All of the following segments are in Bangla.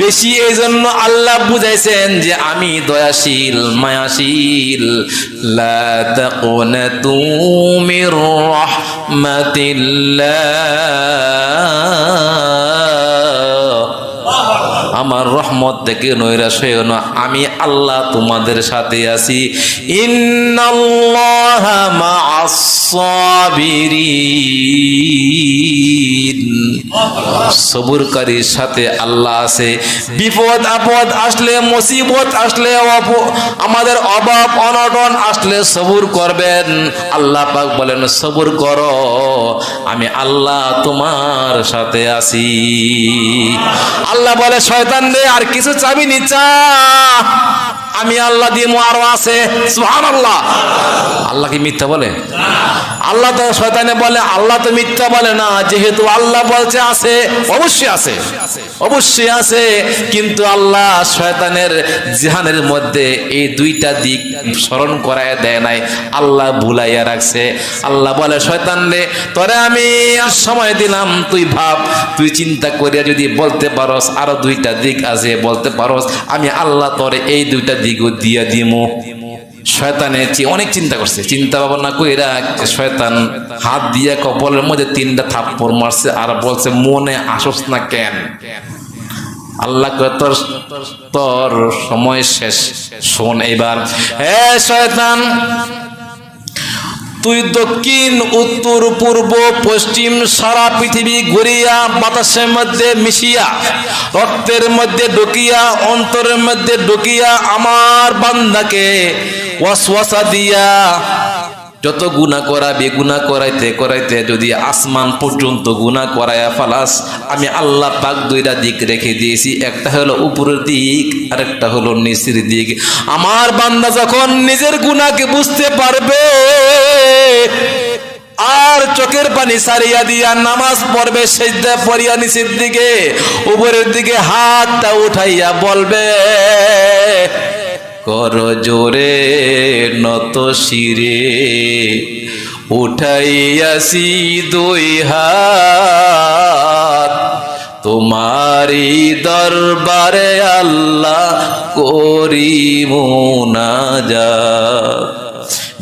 বেশি। এই জন্য আল্লাহ বুঝাইছেন যে আমি দয়াশীল মায়াশীল। লা তাকুনাতু মির রাহমাতিল্লাহ, আমার রহমত থেকে নৈরাশ হইও না, আমি আল্লাহ তোমাদের সাথে আছি। ইন্নাল্লাহা মা'আস সাবিরিন, সবুরকারীর সাথে আল্লাহ আছে। বিপদ আপদ আসলে, মুসিবত আসলে, আমাদের অভাব অনটন আসলে সবুর করবেন। আল্লাহ পাক বলেন সবুর করো, আমি আল্লাহ তোমার সাথে আছি। আল্লাহ বলে শয়তান রে আর কিছু চাবি নি, চা, আমি আল্লাহ দিমু আরো আছে। সুবহানাল্লাহ। আল্লাহ কি মিথ্যা বলে? আল্লাহ তো শয়তানে বলে, আল্লাহ তো মিথ্যা বলে না। যেহেতু আল্লাহ বলছে আছে, অবশ্যই আছে, অবশ্যই আছে। কিন্তু আল্লাহ শয়তানের জিহানের মধ্যে এই দুইটা দিক স্মরণ করায় দেয় নাই, আল্লাহ ভুলাইয়া রাখছে। আল্লাহ বলে শয়তান রে তোরে আমি আর সময় দিলাম, তুই ভাব, তুই চিন্তা করিয়া যদি বলতে পারস আরো দুইটা দিক আছে, বলতে পারস, আমি আল্লাহ তোরে এই দুইটা দিকও দিয়া দিমু। শয়তানের অনেক চিন্তা করছে, চিন্তা ভাবনা কইরা শয়তান হাত দিয়ে কপালের মধ্যে 3টা থাপ্পড় মারছে আর বলছে মনে আসস না কেন? আল্লাহ তোর তোর সময় শেষ, শোন এবার। হে শয়তান, তুই দক্ষিণ উত্তর পূর্ব পশ্চিম সারা পৃথিবী ঘুরিয়া, বাতাসের মধ্যে মিশিয়া, রক্তের মধ্যে ঢুকিয়া, অন্তরের মধ্যে ঢুকিয়া আমার বান্দাকে ওয়াসওয়াসা দিয়া যত গুনাহ করাবি, গুনাহ করাইতে করাইতে যদি আসমান পর্যন্ত গুনাহ করায়া ফালাস, আমি আল্লাহ পাক দুইটা দিক রেখে দিয়েছি, একটা হলো উপরের দিক আর একটা হলো নিচের দিক। আমার বান্দা যখন নিজের গুনাহকে বুঝতে পারবে আর চোখের পানি সারিয়া দিয়া নামাজ পড়বে, সিজদা পড়িয়া নিচের দিকে উপরের দিকে হাতটা উঠাইয়া বলবে কর জোরে নত শিরে, উঠাইয়াছি 2 হাত তোমারি দরবারে আল্লাহ করি মুনাজাত।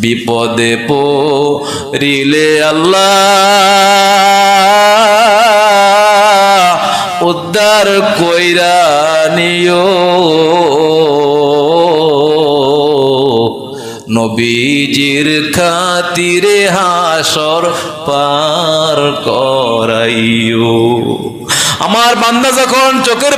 বিপদে পড়িলে আল্লাহ উদ্ধার কইরা নিও, নবীজির খাতিরে হাসর পার করাইও। আমার বান্দা যখন চোখের